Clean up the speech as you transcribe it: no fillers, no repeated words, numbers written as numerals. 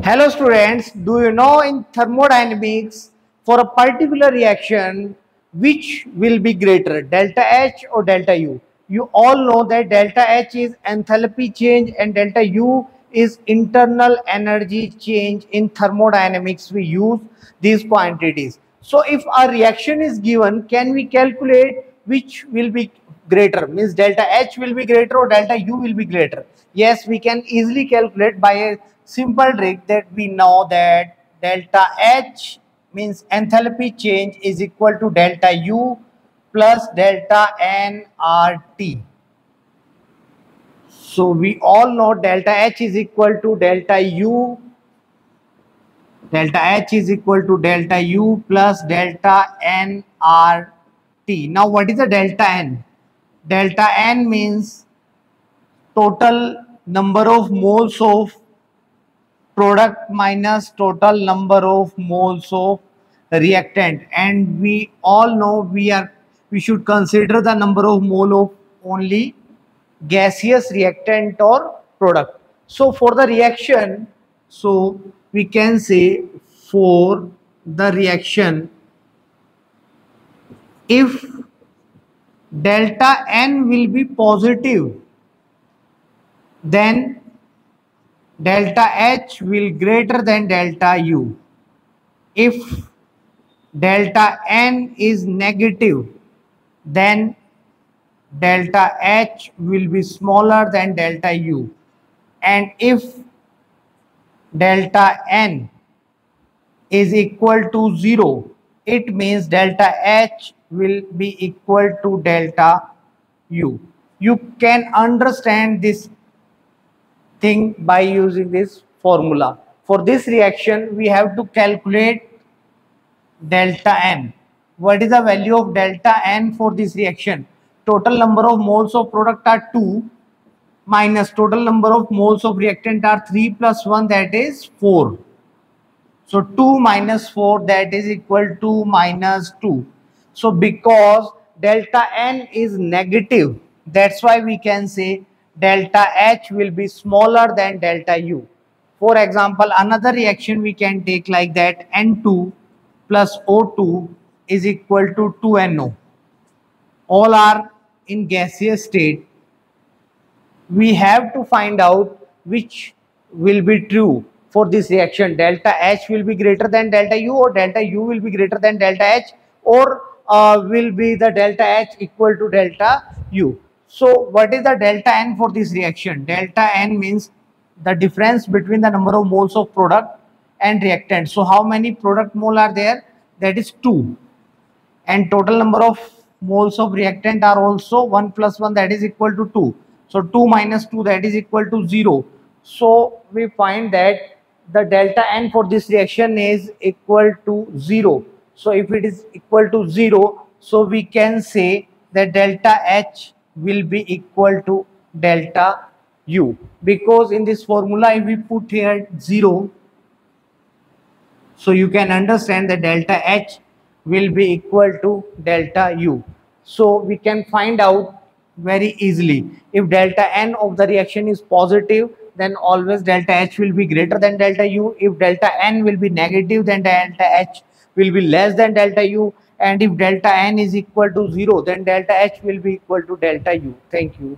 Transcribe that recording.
Hello students, do you know in thermodynamics for a particular reaction which will be greater, delta H or delta U? You all know that delta H is enthalpy change and delta U is internal energy change. In thermodynamics we use these quantities. So if a reaction is given, can we calculate which will be greater? Means delta H will be greater or delta U will be greater? Yes, we can easily calculate by a simple trick that we know that delta H means enthalpy change is equal to delta U plus delta nRT. So we all know delta H is equal to delta U. Delta H is equal to delta U plus delta nRT. Now what is the delta N? Delta N means total number of moles of product minus total number of moles of reactant, and we all know we should consider the number of mole of only gaseous reactant or product. So for the reaction, so we can say for the reaction, if delta N will be positive, then delta H will greater than delta U. If delta N is negative, then delta H will be smaller than delta U. And if delta N is equal to 0, it means delta H will be equal to delta U. You can understand this thing by using this formula. For this reaction, we have to calculate delta N. What is the value of delta N for this reaction? Total number of moles of product are 2 minus total number of moles of reactant are 3 plus 1, that is 4. So 2 minus 4, that is equal to minus 2. So because delta N is negative, that's why we can say delta H will be smaller than delta U. For example, another reaction we can take like that, N2 plus O2 is equal to 2NO. All are in gaseous state. We have to find out which will be true for this reaction. Delta H will be greater than delta U, or delta U will be greater than delta H, or will be the delta H equal to delta U. So what is the delta N for this reaction? Delta N means the difference between the number of moles of product and reactant. So how many product mole are there? That is 2. And total number of moles of reactant are also 1 plus 1, that is equal to 2. So 2 minus 2, that is equal to 0. So we find that the delta N for this reaction is equal to 0. So if it is equal to 0, so we can say that delta H will be equal to delta U, because in this formula if we put here 0, so you can understand that delta H will be equal to delta U. So we can find out very easily. If delta N of the reaction is positive, then always delta H will be greater than delta U. If delta N will be negative, then delta H will be less than delta U. And if delta N is equal to 0, then delta H will be equal to delta U. Thank you.